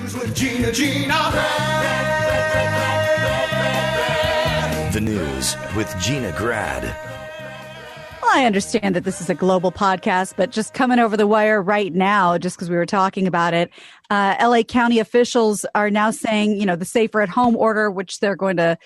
news with Gina. The news with Gina Grad. Well, I understand that this is a global podcast, but just coming over the wire right now, just because we were talking about it, LA County officials are now saying, you know, the safer at home order, which they're going to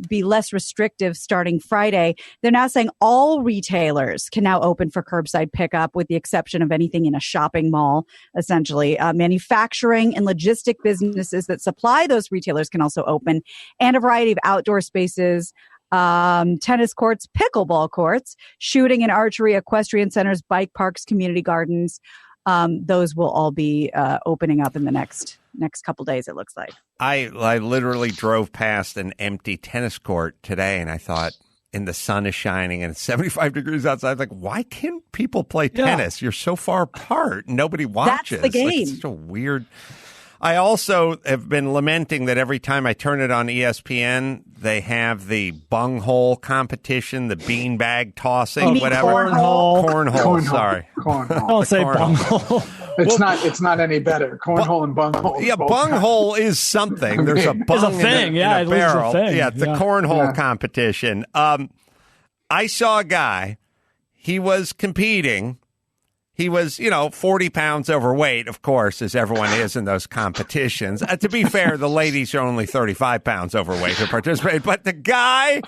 be less restrictive starting Friday. They're now saying all retailers can now open for curbside pickup with the exception of anything in a shopping mall, essentially. Manufacturing and logistic businesses that supply those retailers can also open, and a variety of outdoor spaces, tennis courts, pickleball courts, shooting and archery, equestrian centers, bike parks, community gardens. Those will all be opening up in the next couple days, it looks like. I literally drove past an empty tennis court today, and I thought, and the sun is shining, and it's 75 degrees outside. Like, why can't people play tennis? You're so far apart. Nobody watches. That's the game. Like, it's such a weird... I also have been lamenting that every time I turn it on ESPN, they have the bunghole competition, the beanbag tossing, whatever. Cornhole. Sorry. Cornhole. Don't say bunghole. It's not any better. Cornhole and bunghole. Yeah, bunghole is something. There's a bung it's a thing. in a barrel. Yeah, the cornhole competition. I saw a guy. He was competing. He was, 40 pounds overweight, of course, as everyone is in those competitions. To be fair, the ladies are only 35 pounds overweight who participate. But the guy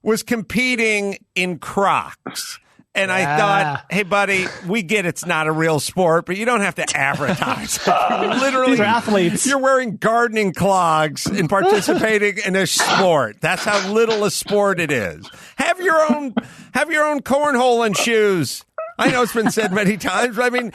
was competing in Crocs. And I thought, hey, buddy, we get it's not a real sport, but you don't have to advertise. Literally, these are athletes. You're wearing gardening clogs and participating in a sport. That's how little a sport it is. Have your own cornhole and shoes. I know it's been said many times, but I mean,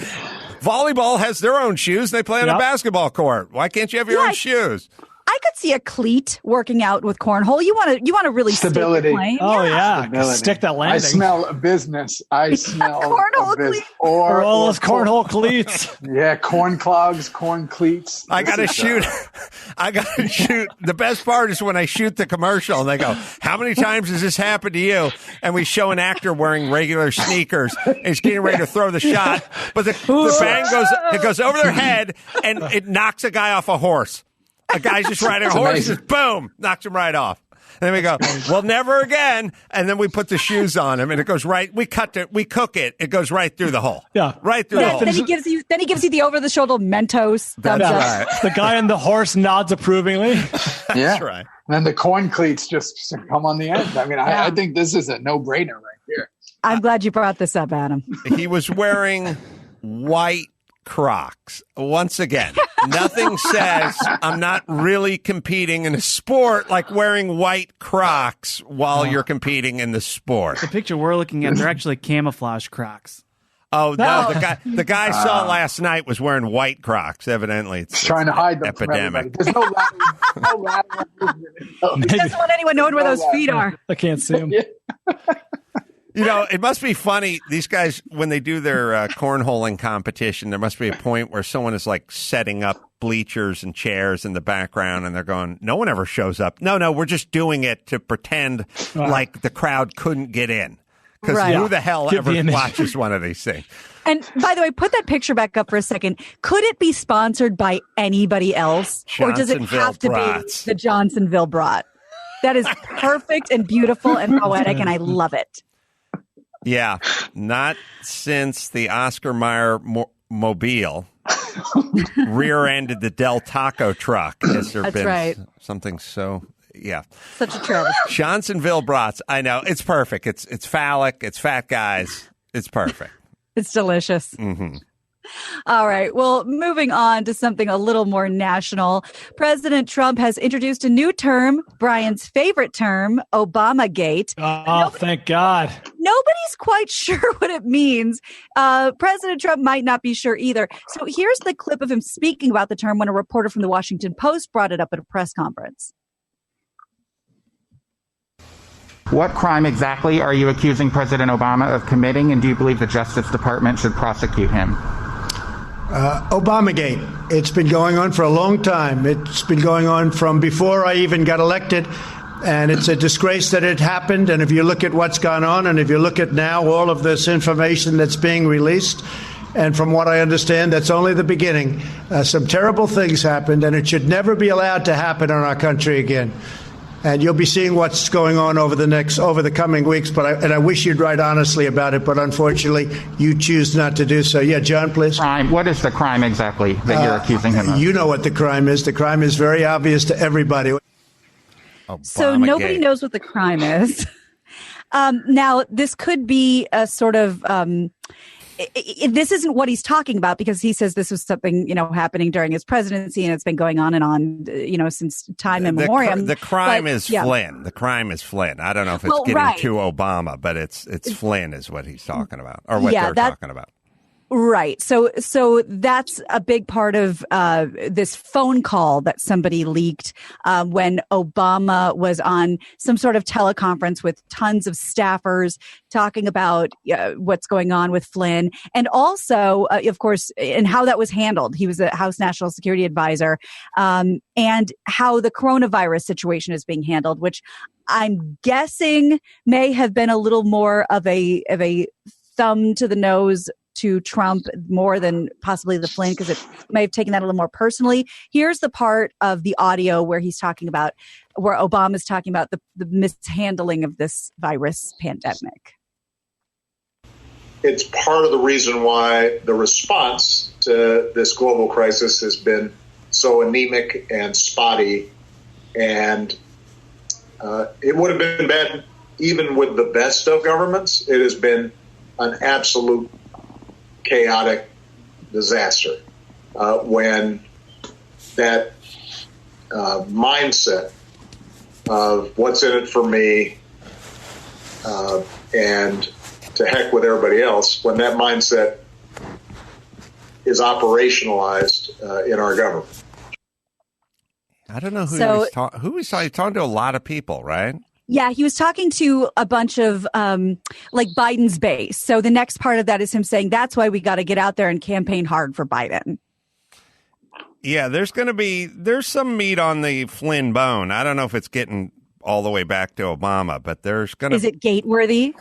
volleyball has their own shoes. They play on a basketball court. Why can't you have your own shoes? I could see a cleat working out with cornhole. You want to really stability. Stick oh yeah, stick that landing. I smell a business. I smell cornhole cleats. Or all those cornhole cleats. Yeah, corn clogs, corn cleats. I gotta shoot. The best part is when I shoot the commercial and they go, "How many times has this happened to you?" And we show an actor wearing regular sneakers and he's getting ready to throw the shot, but the bang goes over their head and it knocks a guy off a horse. A guy's just riding a horse, just boom, knocks him right off. And then we go, well, never again. And then we put the shoes on him, and it goes right. We cook it. It goes right through the hole. Yeah, right through the hole. Then he gives you the over the shoulder Mentos. That's right. The guy on the horse nods approvingly. That's right. And the corn cleats just come on the end. I mean, I think this is a no-brainer right here. I'm glad you brought this up, Adam. He was wearing white Crocs. Once again, nothing says I'm not really competing in a sport like wearing white Crocs while you're competing in the sport. The picture we're looking at, they're actually camouflage Crocs. Oh, no, the guy I saw last night was wearing white Crocs. Evidently, it's trying to hide them epidemic. There's no lateral movement. He doesn't want anyone knowing where those feet are. I can't see them. It must be funny. These guys, when they do their cornholing competition, there must be a point where someone is like setting up bleachers and chairs in the background, and they're going, no one ever shows up. No, we're just doing it to pretend like the crowd couldn't get in. Because who the hell ever watches one of these things? And by the way, put that picture back up for a second. Could it be sponsored by anybody else? Or does it have to be the Johnsonville Brat? That is perfect and beautiful and poetic, and I love it. Yeah, not since the Oscar Mayer mobile rear-ended the Del Taco truck has there been something so, Such a travesty. Johnsonville brats, I know, it's perfect. It's phallic, it's fat guys, it's perfect. It's delicious. Mm-hmm. All right. Well, moving on to something a little more national. President Trump has introduced a new term, Brian's favorite term, Obamagate. Oh, thank God. Nobody's quite sure what it means. President Trump might not be sure either. So here's the clip of him speaking about the term when a reporter from the Washington Post brought it up at a press conference. What crime exactly are you accusing President Obama of committing, and do you believe the Justice Department should prosecute him? Obamagate. It's been going on for a long time. It's been going on from before I even got elected, and it's a disgrace that it happened. And if you look at what's gone on, and if you look at now all of this information that's being released, And from what I understand, that's only the beginning. Some terrible things happened, and it should never be allowed to happen in our country again. And you'll be seeing what's going on over the coming weeks. I wish you'd write honestly about it, but unfortunately, you choose not to do so. Yeah, John, please. Crime. What is the crime exactly that you're accusing him of? You know what the crime is. The crime is very obvious to everybody. So nobody knows what the crime is. Now, this could be a sort of this isn't what he's talking about, because he says this was something, happening during his presidency, and it's been going on and on, since time immemorial. The crime is Flynn. The crime is Flynn. I don't know if it's getting to Obama, but it's Flynn is what he's talking about, or what they're talking about. Right. So that's a big part of this phone call that somebody leaked when Obama was on some sort of teleconference with tons of staffers talking about what's going on with Flynn, and also, of course, and how that was handled. He was a House National Security Advisor, and how the coronavirus situation is being handled, which I'm guessing may have been a little more of a thumb to the nose to Trump more than possibly the Flynn, because it may have taken that a little more personally. Here's the part of the audio where Obama's talking about the mishandling of this virus pandemic. It's part of the reason why the response to this global crisis has been so anemic and spotty, and it would have been bad even with the best of governments. It has been an absolute chaotic disaster when that mindset of what's in it for me and to heck with everybody else, when that mindset is operationalized in our government. I don't know who he's talking to. A lot of people, right? Yeah, he was talking to a bunch of like Biden's base. So the next part of that is him saying that's why we got to get out there and campaign hard for Biden. Yeah, there's some meat on the Flynn bone. I don't know if it's getting all the way back to Obama, but there's going to... Is it gate-worthy?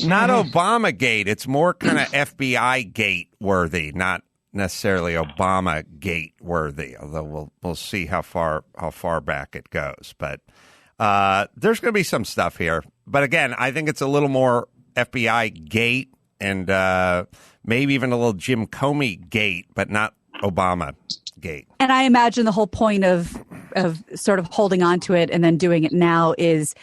Not Obamagate. It's more kind of FBI gate-worthy, not necessarily Obamagate worthy, although we'll see how far back it goes. But there's going to be some stuff here. But again, I think it's a little more FBI gate and maybe even a little Jim Comey gate, but not Obama gate. And I imagine the whole point of sort of holding on to it and then doing it now is,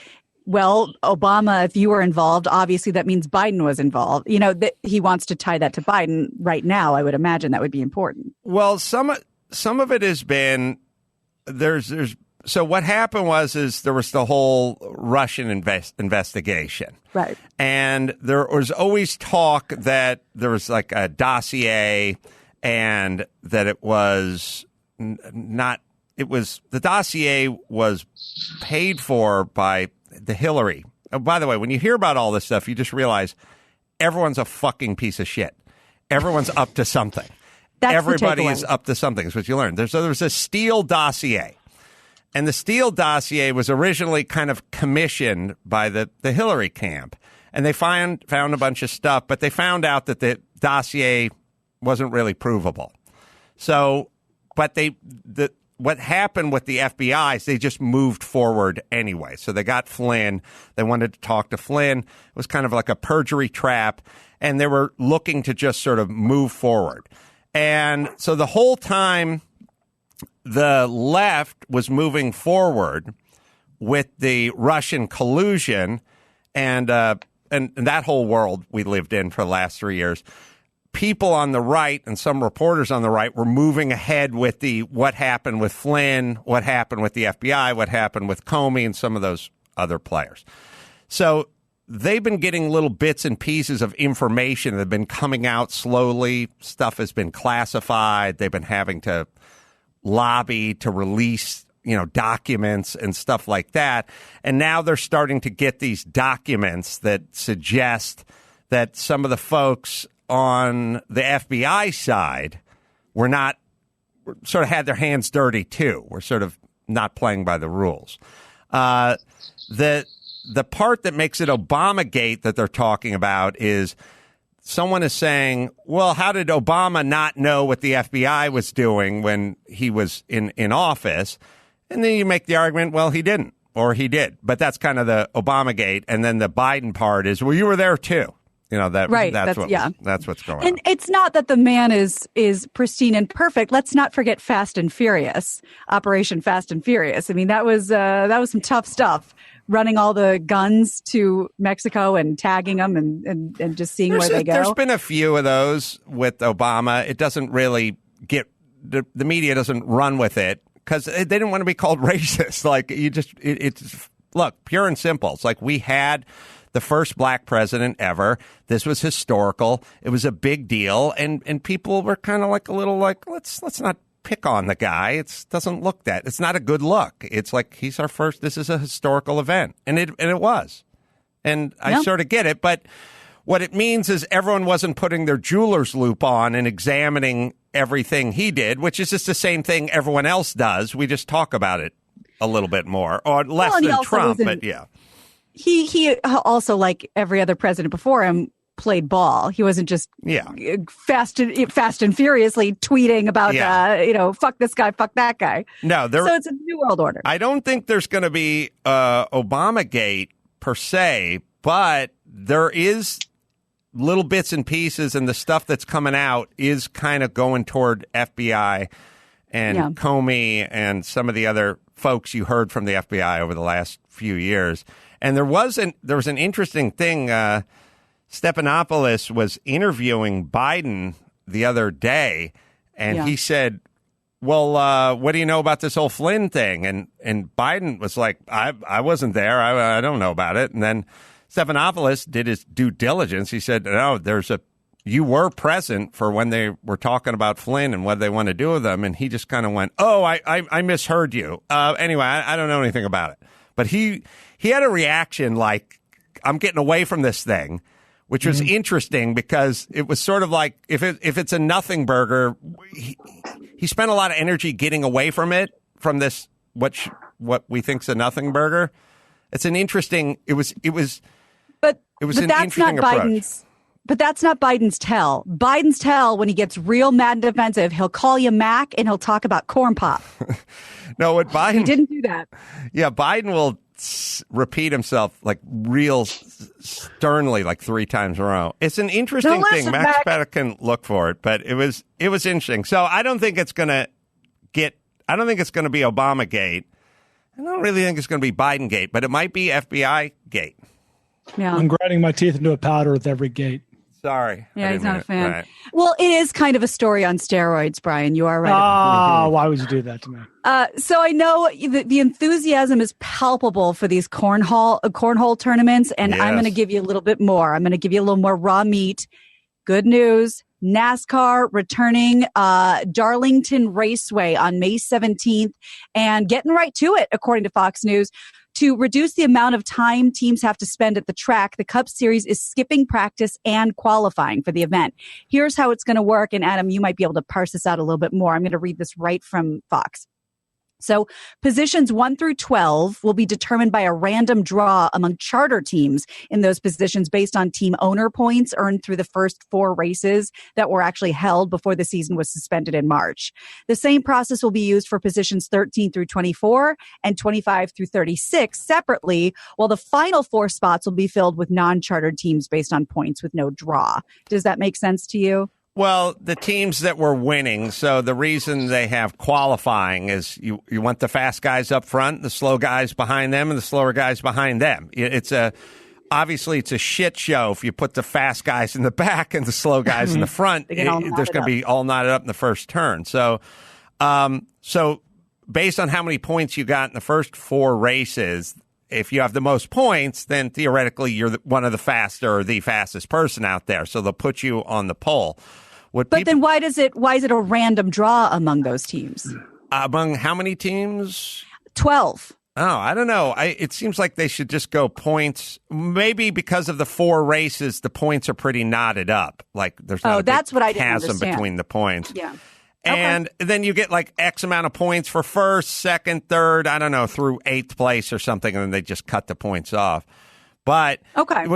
well, Obama, if you were involved, obviously that means Biden was involved. You know, he wants to tie that to Biden right now. I would imagine that would be important. Well, some of it has been there's so what happened is there was the whole Russian investigation. Right. And there was always talk that there was like a dossier and that it was not the dossier was paid for by the Hillary. Oh, by the way, when you hear about all this stuff, you just realize everyone's a fucking piece of shit. Everyone's up to something. Everybody is up to something is what you learn. There was a Steele dossier. And the Steele dossier was originally kind of commissioned by the Hillary camp. And they found a bunch of stuff, but they found out that the dossier wasn't really provable. So, but what happened with the FBI is they just moved forward anyway. So they got Flynn. They wanted to talk to Flynn. It was kind of like a perjury trap. And they were looking to just sort of move forward. And so the whole time the left was moving forward with the Russian collusion and that whole world we lived in for the last 3 years, people on the right and some reporters on the right were moving ahead with what happened with Flynn, what happened with the FBI, what happened with Comey and some of those other players. So they've been getting little bits and pieces of information that have been coming out slowly. Stuff has been classified. They've been having to lobby to release, documents and stuff like that. And now they're starting to get these documents that suggest that some of the folks on the FBI side sort of had their hands dirty too. We're sort of not playing by the rules. The part that makes it Obamagate that they're talking about is someone is saying, well, how did Obama not know what the FBI was doing when he was in office? And then you make the argument, well, he didn't, or he did. But that's kind of the Obamagate. And then the Biden part is, well, you were there too. That's what's going on. And it's not that the man is pristine and perfect. Let's not forget Fast and Furious, Operation Fast and Furious. I mean, that was some tough stuff. Running all the guns to Mexico and tagging them and just seeing where they go. There's been a few of those with Obama. It doesn't really get the media doesn't run with it because they didn't want to be called racist. Like it's look, pure and simple. It's like we had the first black president ever. This was historical. It was a big deal, and people were kind of like a little like let's not pick on the guy. It doesn't look that. It's not a good look. It's like he's our first. This is a historical event, and it was. And I sort of get it, but what it means is everyone wasn't putting their jeweler's loop on and examining everything he did, which is just the same thing everyone else does. We just talk about it a little bit more, or less than Trump, but yeah. He also, like every other president before him, played ball. He wasn't just fast and furiously tweeting about fuck this guy, fuck that guy. No, so it's a new world order. I don't think there's going to be Obamagate per se, but there is little bits and pieces, and the stuff that's coming out is kind of going toward FBI and Comey and some of the other folks you heard from the FBI over the last few years. And there was an interesting thing. Stephanopoulos was interviewing Biden the other day, and he said, well, what do you know about this whole Flynn thing? And Biden was like, I wasn't there. I don't know about it. And then Stephanopoulos did his due diligence. He said, no, you were present for when they were talking about Flynn and what they want to do with them. And he just kind of went, oh, I misheard you. Anyway, I don't know anything about it. But he had a reaction like, I'm getting away from this thing, which was interesting because it was sort of like if it's a nothing burger, he spent a lot of energy getting away from it, from this what we think's a nothing burger. It's an interesting. It was an interesting approach. But that's not Biden's tell. Biden's tell, when he gets real mad and defensive, he'll call you Mac and he'll talk about corn pop. No, what Biden... He didn't do that. Yeah, Biden will repeat himself like real sternly like 3 times in a row. It's an interesting thing. Max Paddock can look for it, but it was interesting. So I don't think it's going to be Obamagate. I don't really think it's going to be Biden-gate, but it might be FBI gate. Yeah. I'm grinding my teeth into a powder with every gate. Sorry. Yeah, he's not a fan. Right. Well, it is kind of a story on steroids, Brian. You are right. Oh, why would you do that to me? So I know the enthusiasm is palpable for these cornhole tournaments, and I'm going to give you a little bit more. I'm going to give you a little more raw meat. Good news. NASCAR returning Darlington Raceway on May 17th and getting right to it, according to Fox News. To reduce the amount of time teams have to spend at the track, the Cup Series is skipping practice and qualifying for the event. Here's how it's going to work. And Adam, you might be able to parse this out a little bit more. I'm going to read this right from Fox. So positions 1 through 12 will be determined by a random draw among charter teams in those positions based on team owner points earned through the first 4 races that were actually held before the season was suspended in March. The same process will be used for positions 13 through 24 and 25 through 36 separately, while the final 4 spots will be filled with non-chartered teams based on points with no draw. Does that make sense to you? Well, the teams that were winning, so the reason they have qualifying is you want the fast guys up front, the slow guys behind them, and the slower guys behind them. Obviously it's a shit show if you put the fast guys in the back and the slow guys in the front. There's going to be all knotted up in the first turn. So based on how many points you got in the first 4 races, if you have the most points, then theoretically you're one of the faster or the fastest person out there. So they'll put you on the pole. Then why is it a random draw among those teams? Among how many teams? 12. Oh, I don't know. It seems like they should just go points. Maybe because of the 4 races, the points are pretty knotted up. Like there's not that's what I didn't chasm understand. Between the points. Yeah. And then you get like X amount of points for first, second, third, I don't know, through 8th place or something, and then they just cut the points off. But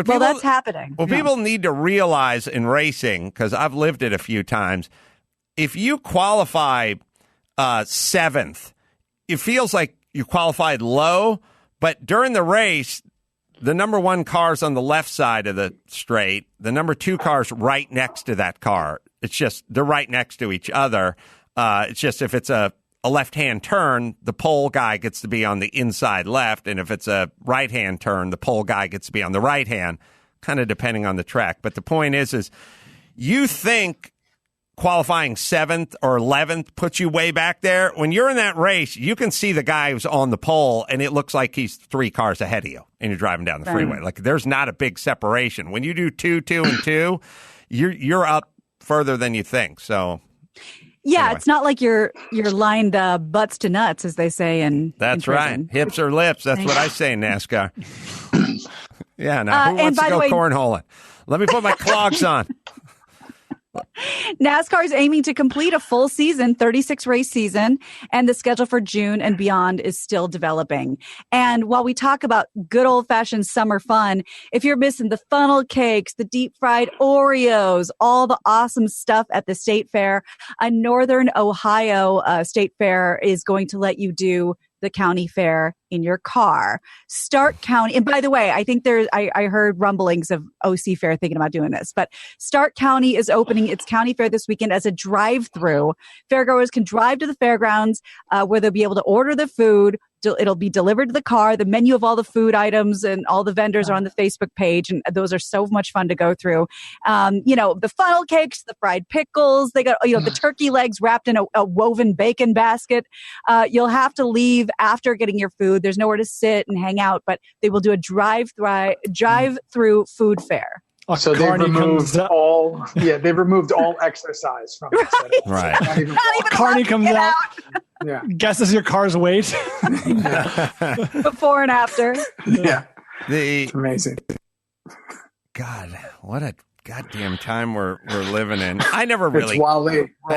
that's happening. What people need to realize in racing, because I've lived it a few times, if you qualify seventh, it feels like you qualified low, but during the race, the number one car's on the left side of the straight. The number two car's right next to that car. It's just they're right next to each other. It's just if it's a left-hand turn, the pole guy gets to be on the inside left, and if it's a right-hand turn, the pole guy gets to be on the right hand, kind of depending on the track. But the point is you think qualifying 7th or 11th puts you way back there. When you're in that race, you can see the guy who's on the pole, and it looks like he's 3 cars ahead of you, and you're driving down the freeway. Like, there's not a big separation. When you do 2, 2, and 2, you're up further than you think. So, anyway. It's not like you're lined butts to nuts, as they say in That's in right. Hips or lips. That's what I say in NASCAR. Yeah, now who wants to go cornholing? Let me put my clogs on. NASCAR is aiming to complete a full season, 36 race season, and the schedule for June and beyond is still developing. And while we talk about good old-fashioned summer fun, if you're missing the funnel cakes, the deep fried Oreos, all the awesome stuff at the state fair, a Northern Ohio state fair is going to let you do the county fair in your car. Stark County, and by the way, I think I heard rumblings of OC Fair thinking about doing this, but Stark County is opening its county fair this weekend as a drive-through. Fairgoers can drive to the fairgrounds where they'll be able to order the food. It'll be delivered to the car. The menu of all the food items and all the vendors are on the Facebook page, and those are so much fun to go through. The funnel cakes, the fried pickles, they got the turkey legs wrapped in a woven bacon basket. You'll have to leave after getting your food. There's nowhere to sit and hang out, but they will do a drive-through food fair. So they've removed all exercise from the setup. Right. Not even Carney comes out. Yeah. Guesses your car's weight. Before and after. Yeah. It's amazing. God, what a goddamn time we're living in. I never really cared I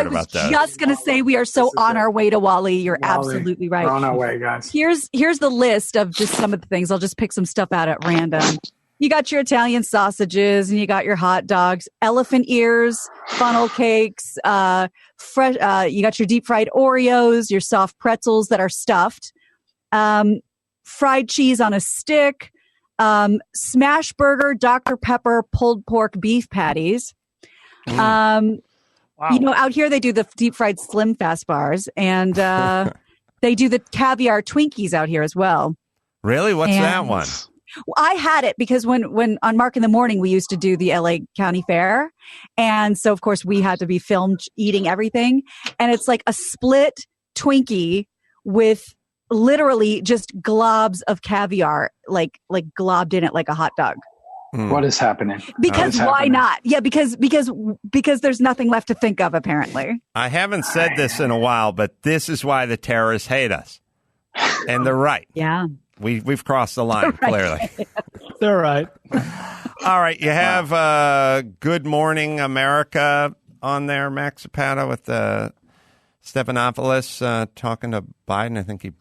about that. was just going to say we are so on our way to Wally. You're absolutely right. We're on our way, guys. Here's the list of just some of the things. I'll just pick some stuff out at random. You got your Italian sausages and you got your hot dogs, elephant ears, funnel cakes, fresh. You got your deep fried Oreos, your soft pretzels that are stuffed, fried cheese on a stick, smash burger, Dr. Pepper, pulled pork beef patties. Wow. Out here they do the deep fried Slim Fast bars, and they do the caviar Twinkies out here as well. Really? What's that one? I had it because when on Mark in the Morning, we used to do the LA County Fair. And so, of course, we had to be filmed eating everything. And it's like a split Twinkie with literally just globs of caviar, like globbed in it like a hot dog. What is happening? Because why not? Yeah, because there's nothing left to think of, apparently. I haven't said this in a while, but this is why the terrorists hate us. And they're right. Yeah. We've crossed the line, clearly. They're right. All right. You have Good Morning America on there, Max Zapata, with Stephanopoulos talking to Biden. I think he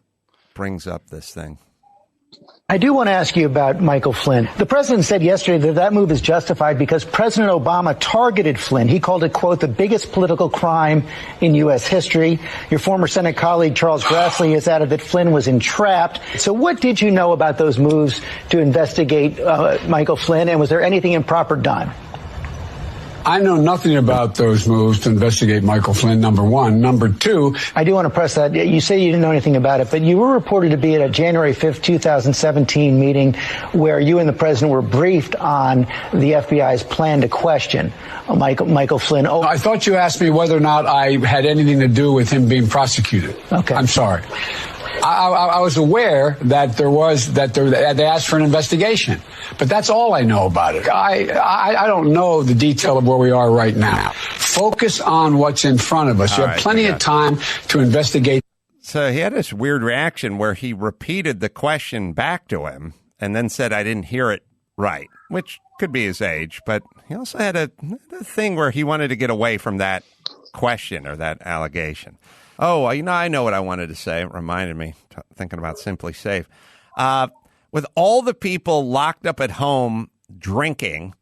brings up this thing. I do want to ask you about Michael Flynn. The president said yesterday that move is justified because President Obama targeted Flynn. He called it, quote, the biggest political crime in U.S. history. Your former Senate colleague, Charles Grassley, has added that Flynn was entrapped. So what did you know about those moves to investigate Michael Flynn, and was there anything improper done? I know nothing about those moves to investigate Michael Flynn, number one. Number two, I do want to press that. You say you didn't know anything about it, but you were reported to be at a January 5th, 2017 meeting where you and the president were briefed on the FBI's plan to question Michael Flynn. Oh, I thought you asked me whether or not I had anything to do with him being prosecuted. Okay. I'm sorry. I was aware that they asked for an investigation, but that's all I know about it. I don't know the detail of where we are right now. Focus on what's in front of us. You have plenty of time to investigate. So he had this weird reaction where he repeated the question back to him and then said, I didn't hear it right, which could be his age, but he also had a thing where he wanted to get away from that question or that allegation. Oh, I know what I wanted to say. It reminded me, thinking about Simply Safe. with all the people locked up at home drinking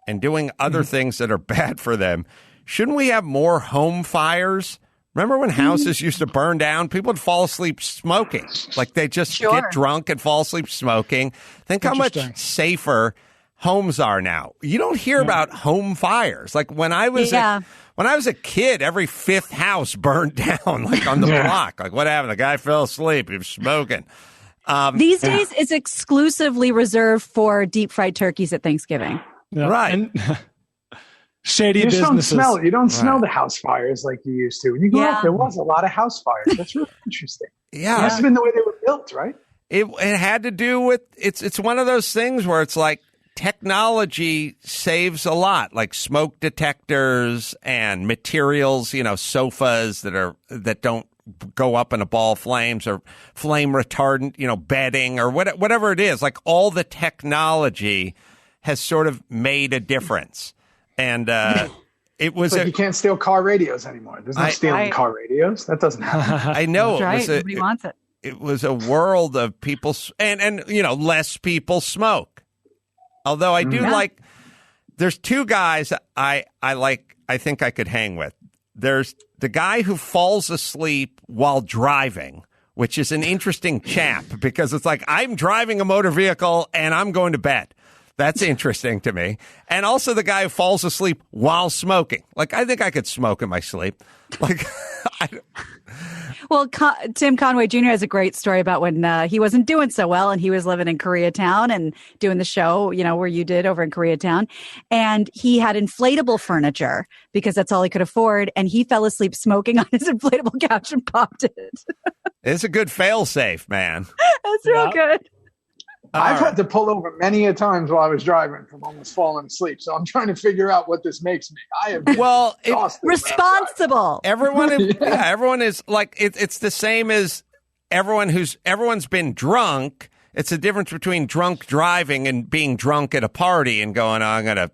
and doing other things that are bad for them, shouldn't we have more home fires? Remember when houses used to burn down? People would fall asleep smoking. Like they just get drunk and fall asleep smoking. Think how much safer homes are now. You don't hear about home fires. Like when I was a kid, every fifth house burned down, like on the block. Like what happened? The guy fell asleep. He was smoking. These days, it's exclusively reserved for deep fried turkeys at Thanksgiving. Yeah. Right. And shady you just businesses. You don't smell the house fires like you used to. When you grew up, there was a lot of house fires. That's really interesting. Yeah. It must have been the way they were built, right? It had to do with, it's one of those things where it's like technology saves a lot, like smoke detectors and materials, sofas that don't go up in a ball of flames, or flame retardant, bedding, or whatever it is. Like all the technology has sort of made a difference. And it was you can't steal car radios anymore. There's no stealing car radios. That doesn't happen. I know. That's right. Nobody wants it. It was a world of people, and less people smoke. Although I do like, there's two guys I like, I think I could hang with. There's the guy who falls asleep while driving, which is an interesting chap, because it's like, I'm driving a motor vehicle and I'm going to bed. That's interesting to me. And also the guy who falls asleep while smoking. Like, I think I could smoke in my sleep. Like, Well, Tim Conway Jr. has a great story about when he wasn't doing so well and he was living in Koreatown and doing the show, where you did over in Koreatown. And he had inflatable furniture because that's all he could afford. And he fell asleep smoking on his inflatable couch and popped it. It's a good fail-safe, man. That's real good. I've had to pull over many a times while I was driving from almost falling asleep. So I'm trying to figure out what this makes me. I am responsible. Everyone is like, it's the same as everyone's been drunk. It's the difference between drunk driving and being drunk at a party and going, I'm going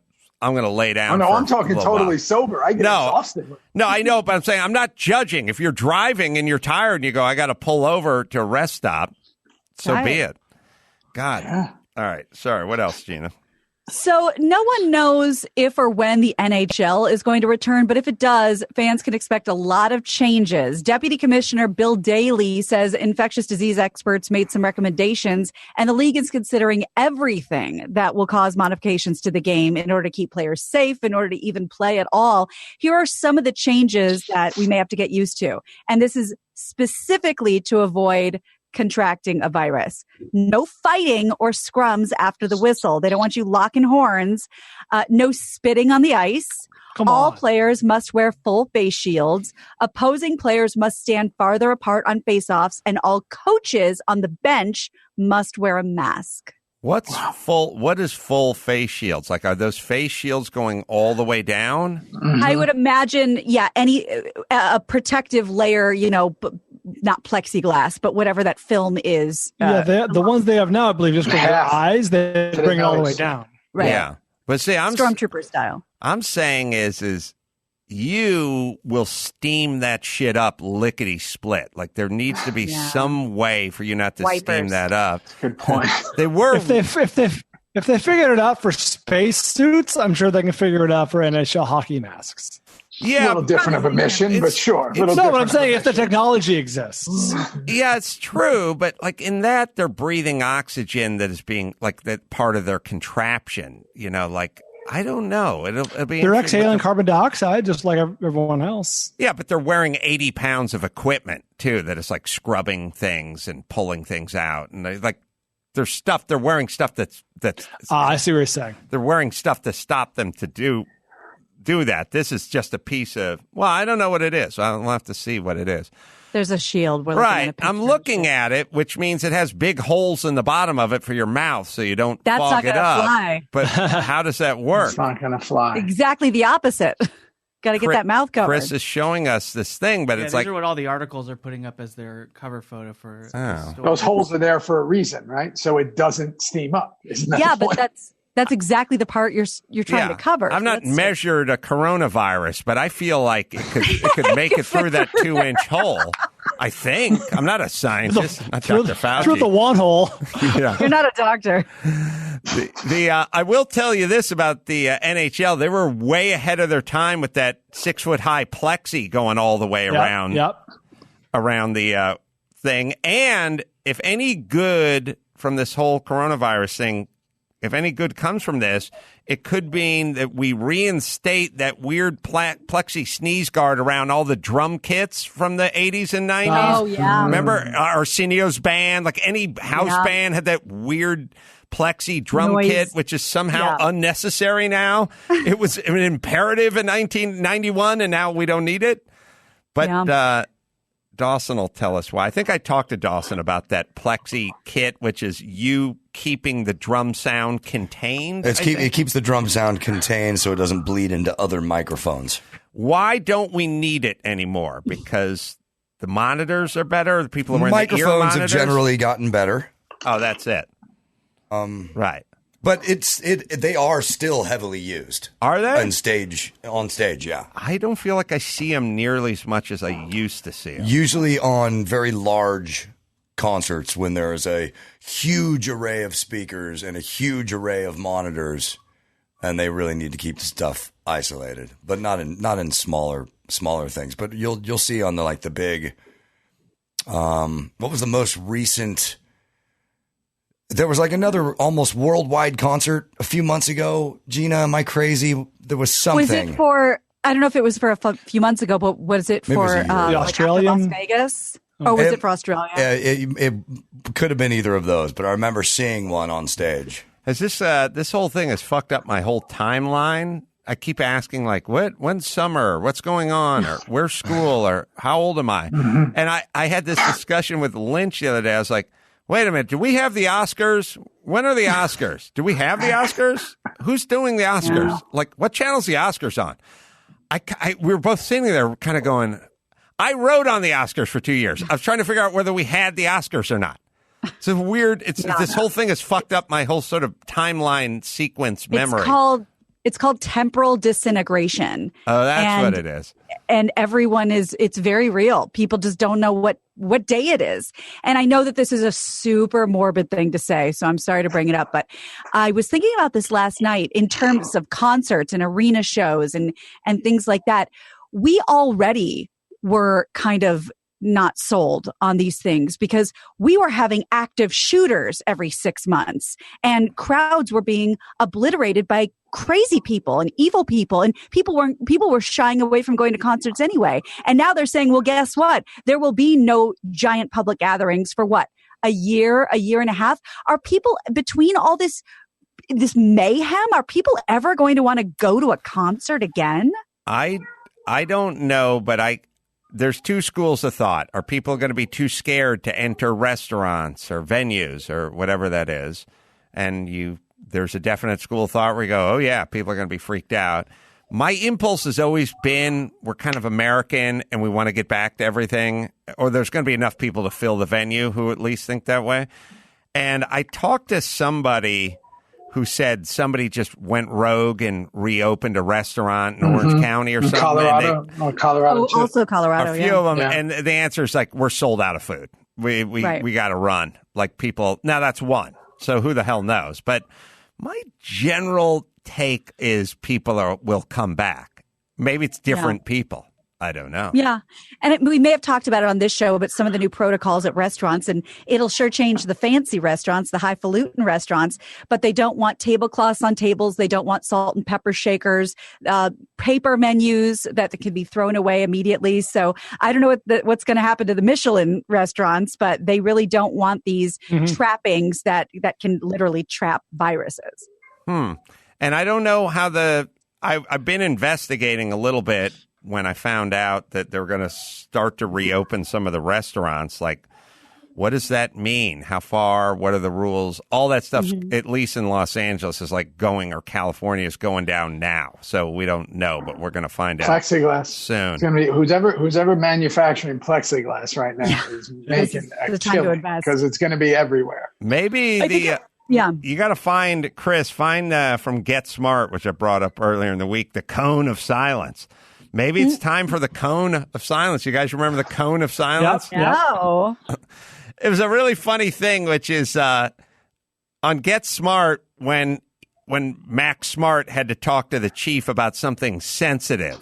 to lay down. Oh, no, I'm talking totally sober. I get exhausted. No, I know, but I'm saying I'm not judging. If you're driving and you're tired and you go, I got to pull over to a rest stop, so be it. God. Yeah. All right. Sorry. What else, Gina? So no one knows if or when the NHL is going to return, but if it does, fans can expect a lot of changes. Deputy Commissioner Bill Daley says infectious disease experts made some recommendations, and the league is considering everything that will cause modifications to the game in order to keep players safe, in order to even play at all. Here are some of the changes that we may have to get used to. And this is specifically to avoid contracting a virus. No fighting or scrums after the whistle. They don't want you locking horns. No spitting on the ice. All players must wear full face shields. Opposing players must stand farther apart on face-offs, and all coaches on the bench must wear a mask. What is full face shields? Like, are those face shields going all the way down? Mm-hmm. I would imagine, a protective layer, not plexiglass, but whatever that film is. The ones they have now, I believe, just for their eyes, they bring it all the way down. Right. Yeah. But see, Stormtrooper style. I'm saying is you will steam that shit up lickety split. Like there needs to be some way for you not to steam that up. Good point. They were if they figured it out for space suits, I'm sure they can figure it out for NHL hockey masks. Yeah, a little different of a mission, but sure. No, what I'm saying, if the technology exists. Yeah, it's true, but like in that, they're breathing oxygen that is being like that part of their contraption. Like I don't know. It'll be. They're exhaling carbon dioxide just like everyone else. Yeah, but they're wearing 80 pounds of equipment too that is like scrubbing things and pulling things out, and they're wearing stuff that's. I see what you're saying. They're wearing stuff to stop them to do that. This is just a piece of, I don't know what it is. I'll have to see what it is. There's a shield. Right. I'm looking at it, which means it has big holes in the bottom of it for your mouth so you don't fog it up. Fly. But how does that work? It's not going to fly. Exactly the opposite. Got to get that mouth covered. Chris is showing us this thing, but it's like... These are what all the articles are putting up as their cover photo for... Those holes are there for a reason, right? So it doesn't steam up. Isn't that the point? But that's exactly the part you're trying to cover. I've not measured a coronavirus, but I feel like it could make it through that 2-inch hole. I think. I'm not a scientist. Not Dr. Fauci. Through the one hole. Yeah. You're not a doctor. I will tell you this about the NHL. They were way ahead of their time with that 6-foot-high plexi going all the way around the thing. And if any good from this whole coronavirus thing, if any good comes from this, it could mean that we reinstate that weird plexi sneeze guard around all the drum kits from the 80s and 90s. Oh, yeah. Remember Arsenio's band? Like any house band had that weird plexi drum kit, which is somehow unnecessary now. It was an imperative in 1991, and now we don't need it. But Dawson will tell us why. I think I talked to Dawson about that plexi kit, which is you keeping the drum sound contained. It keeps the drum sound contained so it doesn't bleed into other microphones. Why don't we need it anymore? Because the monitors are better? The people who are in the ear monitors? Microphones have generally gotten better. Oh, that's it. Right. But they are still heavily used. Are they? On stage, yeah. I don't feel like I see them nearly as much as I used to see them. Usually on very large concerts when there is a huge array of speakers and a huge array of monitors, and they really need to keep the stuff isolated. But not in smaller things. But you'll see on the big. What was the most recent? There was another almost worldwide concert a few months ago. Gina, am I crazy? There was something. Was it for, I don't know if it was for a few months ago, but was it for the Australian? Las Vegas? Or was it for Australia? It could have been either of those, but I remember seeing one on stage. Has this whole thing has fucked up my whole timeline? I keep asking, when's summer? What's going on? Or where's school? Or how old am I? And I had this discussion with Lynch the other day. I was like, wait a minute. Do we have the Oscars? When are the Oscars? Do we have the Oscars? Who's doing the Oscars? What channel's the Oscars on? We were both sitting there kind of going, I wrote on the Oscars for 2 years. I was trying to figure out whether we had the Oscars or not. It's a weird, this whole thing has fucked up my whole sort of timeline sequence memory. It's called temporal disintegration. Oh, that's what it is. And it's very real. People just don't know what day it is. And I know that this is a super morbid thing to say, so I'm sorry to bring it up. But I was thinking about this last night in terms of concerts and arena shows and things like that. We already were kind of not sold on these things because we were having active shooters every 6 months and crowds were being obliterated by crazy people and evil people, and people were shying away from going to concerts anyway. And now they're saying, well, guess what? There will be no giant public gatherings for a year and a half. Are people between all this mayhem? Are people ever going to want to go to a concert again? I don't know, but there's two schools of thought. Are people going to be too scared to enter restaurants or venues or whatever that is? And there's a definite school of thought where you go, oh, yeah, people are going to be freaked out. My impulse has always been we're kind of American and we want to get back to everything, or there's going to be enough people to fill the venue who at least think that way. And I talked to somebody who said somebody just went rogue and reopened a restaurant in Orange County or something. Colorado. Colorado. Oh, also Colorado. A few of them. Yeah. And the answer is we're sold out of food. We got to run. Now that's one. So who the hell knows? But my general take is people will come back. Maybe it's different people. I don't know. Yeah. And we may have talked about it on this show, but some of the new protocols at restaurants, and it'll sure change the fancy restaurants, the highfalutin restaurants, but they don't want tablecloths on tables. They don't want salt and pepper shakers, paper menus that can be thrown away immediately. So I don't know what's going to happen to the Michelin restaurants, but they really don't want these trappings that can literally trap viruses. And I don't know how I've been investigating a little bit when I found out that they're going to start to reopen some of the restaurants. What does that mean? How far? What are the rules? All that stuff, at least in Los Angeles, is or California is going down now. So we don't know, but we're going to find out plexiglass soon. It's going to be who's ever manufacturing plexiglass right now is making a killing because it's going to be everywhere. Maybe you got to find from Get Smart, which I brought up earlier in the week, the cone of silence. Maybe it's time for the cone of silence. You guys remember the cone of silence? Yep. No. It was a really funny thing, which is on Get Smart when Max Smart had to talk to the chief about something sensitive.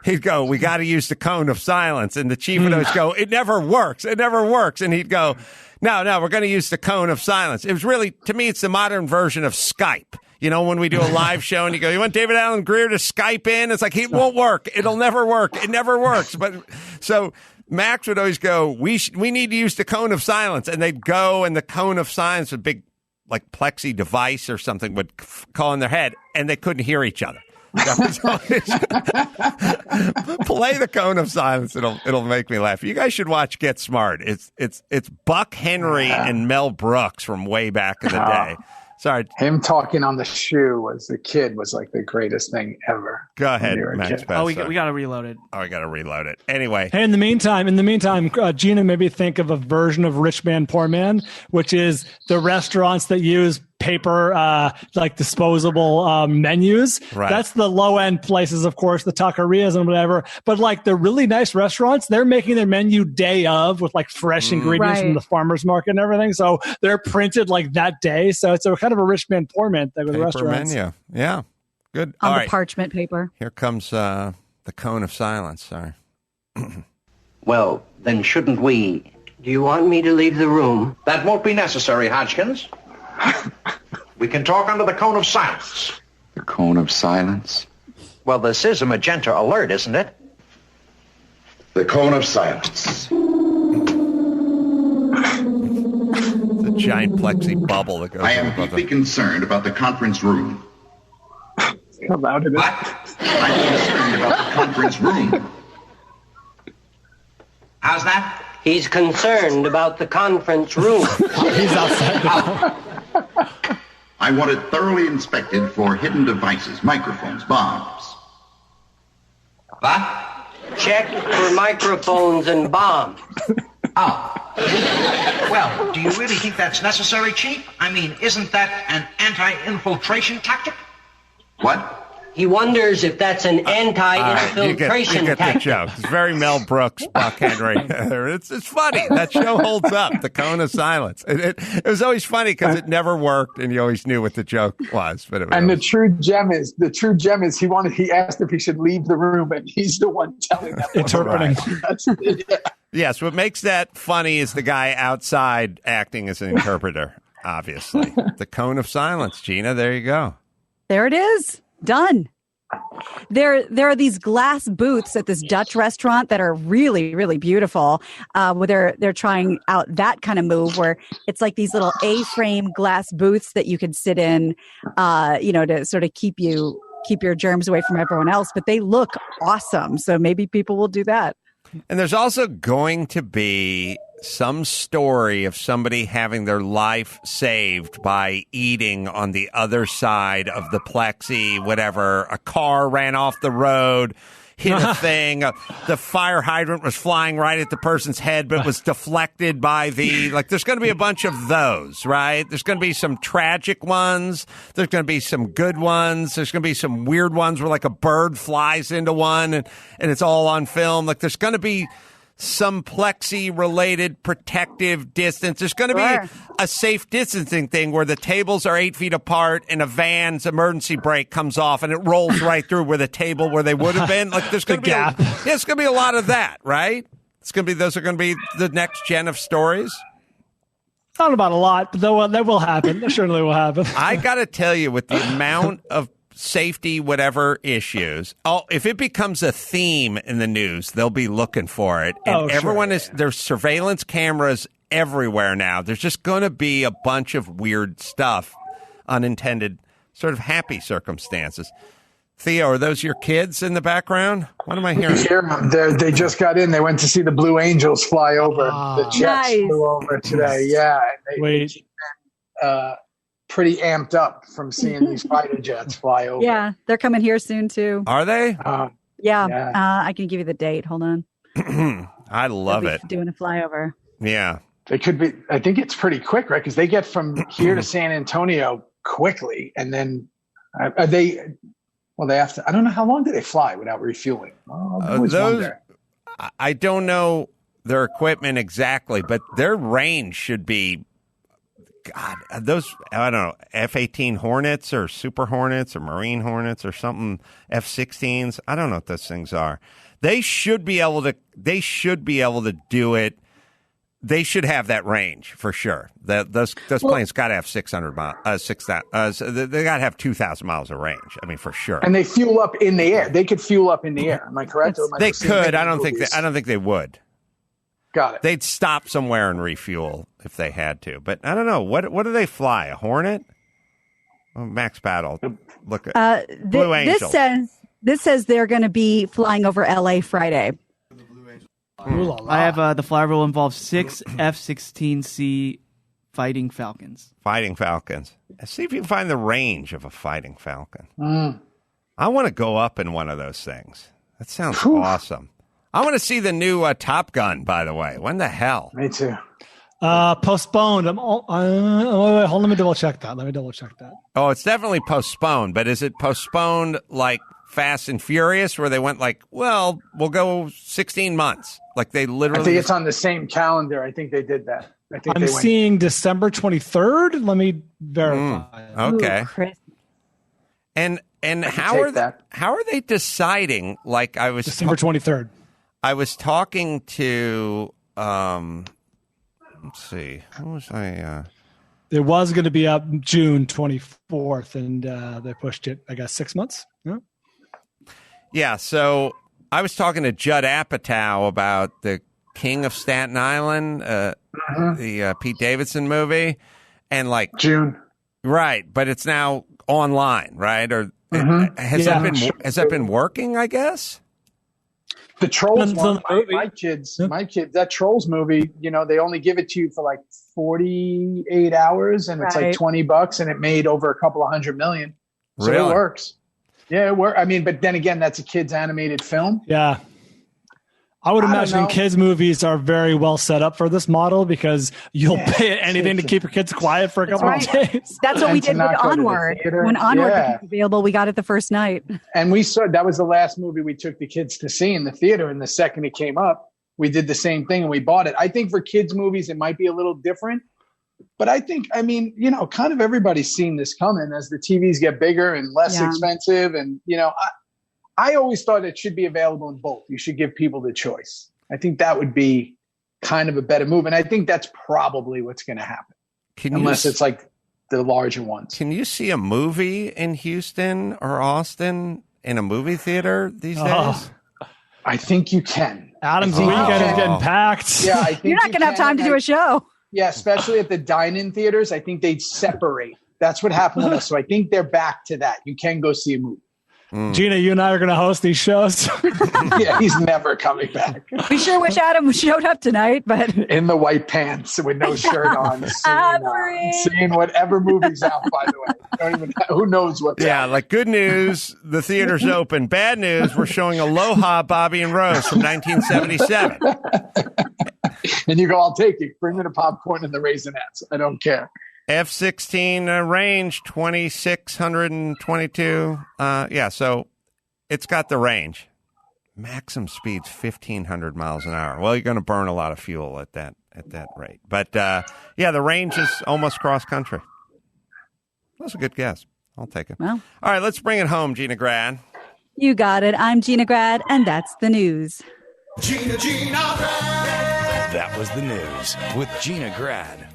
He'd go, "We got to use the cone of silence," and the chief would always go, "It never works. It never works." And he'd go, "No, we're going to use the cone of silence." It was really, to me, it's the modern version of Skype. You know, when we do a live show and you go, "You want David Allen Greer to Skype in?" It's like, it won't work. It'll never work. It never works. But so Max would always go, we need to use the cone of silence. And they'd go, and the cone of silence, a big like plexi device or something, would call in their head, and they couldn't hear each other. That was always, play the cone of silence. It'll make me laugh. You guys should watch Get Smart. It's Buck Henry and Mel Brooks from way back in the day. Sorry. Him talking on the shoe as a kid was like the greatest thing ever. Go ahead, Max. We got to reload it. Oh, we got to reload it. Anyway. Hey, in the meantime, Gina, maybe think of a version of Rich Man, Poor Man, which is the restaurants that use paper, like disposable menus. Right. That's the low end places, of course, the taquerias and whatever. But like the really nice restaurants, they're making their menu day of with like fresh ingredients from the farmer's market and everything. So they're printed like that day. So it's a kind of a Rich Man, Poor Man thing with paper restaurants. Menu. Yeah. Good. On All the right. parchment paper. Here comes the cone of silence. Sorry. Well, then shouldn't we? Do you want me to leave the room? That won't be necessary, Hodgkins. We can talk under the cone of silence. The cone of silence? Well, this is a magenta alert, isn't it? The cone of silence. The giant plexi bubble that goes I am deeply concerned about the conference room. How loud it is. I'm concerned about the conference room. How's that? He's concerned about the conference room. He's outside. I want it thoroughly inspected for hidden devices, microphones, bombs. What? Check for microphones and bombs. Oh. Well, do you really think that's necessary, Chief? I mean, isn't that an anti-infiltration tactic? What? He wonders if that's an anti-infiltration you get tactic. the joke. It's very Mel Brooks, Buck Henry. It's funny. That show holds up. The cone of silence. It was always funny because it never worked, and you always knew what the joke was. But the true gem is he asked if he should leave the room, and he's the one telling them interpreting. Yes, what makes that funny is the guy outside acting as an interpreter. Obviously, the cone of silence. Gina, there you go. There it is. Done. There are these glass booths at this Dutch restaurant that are really, really beautiful. Where they're trying out that kind of move where it's like these little A-frame glass booths that you can sit in, to sort of keep your germs away from everyone else. But they look awesome, so maybe people will do that. And there's also going to be some story of somebody having their life saved by eating on the other side of the plexi, whatever. A car ran off the road, hit a thing. The fire hydrant was flying right at the person's head, but was deflected by there's going to be a bunch of those, right? There's going to be some tragic ones. There's going to be some good ones. There's going to be some weird ones where like a bird flies into one and it's all on film. Like there's going to be some plexi-related protective distance. There's going to be a safe distancing thing where the tables are 8 feet apart and a van's emergency brake comes off and it rolls right through where the table where they would have been. Like there's going to be it's going to be a lot of that, right? Those are going to be the next gen of stories. Not about a lot, but that will happen. That certainly will happen. I got to tell you, with the amount of safety, whatever issues. If it becomes a theme in the news, they'll be looking for it. And there's surveillance cameras everywhere now. There's just going to be a bunch of weird stuff, unintended, sort of happy circumstances. Theo, are those your kids in the background? What am I hearing? They just got in. They went to see the Blue Angels fly over. The Jets flew over today. Yeah. They've been pretty amped up from seeing these fighter jets fly over. Yeah, they're coming here soon, too. Are they? Yeah. I can give you the date. Hold on. I love it. Doing a flyover. Yeah. They could be. I think it's pretty quick, right? Because they get from here to San Antonio quickly. And then Well, they have to. I don't know how long do they fly without refueling. Well, I always wonder. I don't know their equipment exactly, but their range should be, God, those, I don't know, F-18 Hornets or Super Hornets or Marine Hornets or something, F-16s. I don't know what those things are. They should be able to do it. They should have that range for sure. Those planes got to have 600 miles, 6,000. They got to have 2,000 miles of range. I mean, for sure. And they fuel up in the air. They could fuel up in the air. Am I correct? They could. I don't think they would. Got it. They'd stop somewhere and refuel if they had to. But I don't know. What do they fly? A Hornet? Oh, Max Paddle. Look at Blue Angels. This says they're going to be flying over LA Friday. I have the flyover will involve 6 F-16C Fighting Falcons. Fighting Falcons. See if you can find the range of a Fighting Falcon. I want to go up in one of those things. That sounds awesome. I want to see the new Top Gun, by the way. When the hell? Me too. Postponed. Hold on, let me double check that. Oh, it's definitely postponed, but is it postponed like Fast and Furious, where they went like, well, we'll go 16 months? Like they literally. I think it's on the same calendar. I think they did that. I'm seeing December 23rd. Let me verify. Okay. And how are they deciding? Like I was December 23rd. I was talking to let's see, who was I? It was going to be up June 24th, and they pushed it, I guess, 6 months. Yeah. So I was talking to Judd Apatow about the King of Staten Island, the Pete Davidson movie, and like June, right? But it's now online, right? Or has that been working? I guess. The Trolls one, my kids, that Trolls movie, they only give it to you for like 48 hours and it's like $20 and it made over a couple of $100 million. So it works. Yeah, it works. I mean, but then again, that's a kid's animated film. Yeah. I would imagine kids' movies are very well set up for this model because you'll pay anything to keep your kids quiet for a couple of days. That's what we did with Onward. When Onward became available, we got it the first night. And that was the last movie we took the kids to see in the theater. And the second it came up, we did the same thing and we bought it. I think for kids' movies, it might be a little different. But I think, kind of everybody's seen this coming as the TVs get bigger and less expensive. And, I always thought it should be available in both. You should give people the choice. I think that would be kind of a better move. And I think that's probably what's going to happen. Unless it's like the larger ones. Can you see a movie in Houston or Austin in a movie theater these days? I think you can. Adam's weekend is getting packed. Yeah, I think you're not going to have time to do a show. Yeah, especially at the dine-in theaters. I think they'd separate. That's what happened with us. So I think they're back to that. You can go see a movie. Gina, you and I are going to host these shows. Yeah, he's never coming back. We sure wish Adam showed up tonight, but in the white pants with no shirt on, seeing whatever movie's out. By the way, who knows what's out. Like good news, the theater's open. Bad news, we're showing Aloha, Bobby and Rose from 1977. And you go, I'll take it. Bring me the popcorn and the Raisinets. I don't care. F-16 range 2,622. So it's got the range. Maximum speed's 1,500 miles an hour. Well, you're going to burn a lot of fuel at that rate. But the range is almost cross country. That's a good guess. I'll take it. Well, all right, let's bring it home, Gina Grad. You got it. I'm Gina Grad, and that's the news. Gina Grad. That was the news with Gina Grad.